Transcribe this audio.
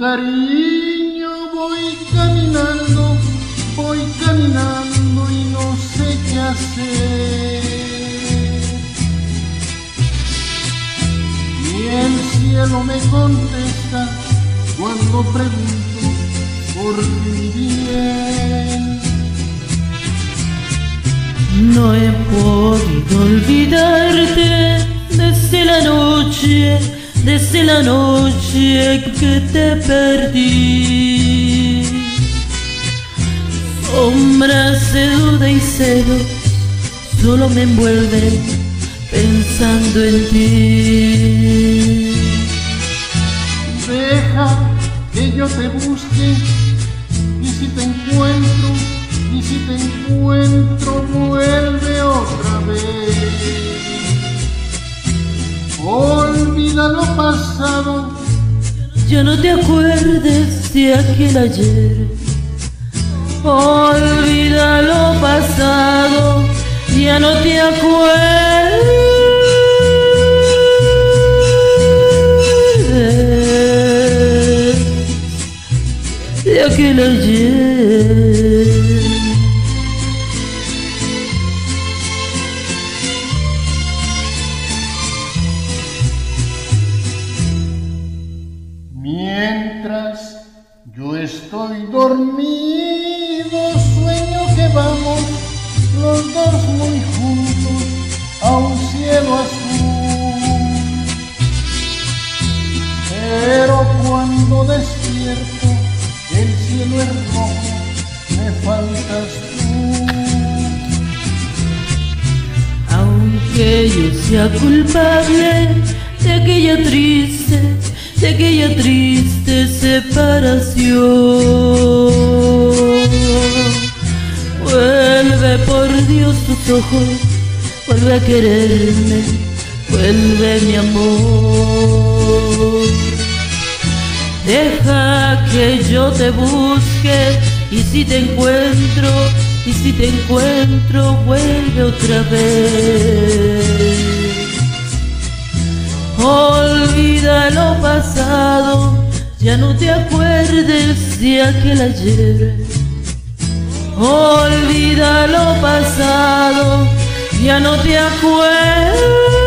cariño voy caminando y no sé qué hacer. Y el cielo me contesta cuando pregunto por mi bien. No he podido olvidarte desde la noche que te perdí. Sombras de duda y celos solo me envuelven pensando en ti. Deja que yo te busque y si te encuentro vuelve otra vez. Olvida lo pasado, Ya no te acuerdes de aquel ayer. Olvida lo pasado, ya no te acuerdes de aquel ayer. mientras yo estoy dormido, sueño que vamos los dos muy juntos a un cielo azul. Pero cuando despierto, el cielo es rojo, me faltas tú. Aunque yo sea culpable de aquella triste separación, vuelve por Dios tus ojos, vuelve a quererme, vuelve mi amor. Deja que yo te busque y si te encuentro, vuelve otra vez. Olvida lo pasado, ya no te acuerdes de aquel ayer. Olvida lo pasado, ya no te acuerdes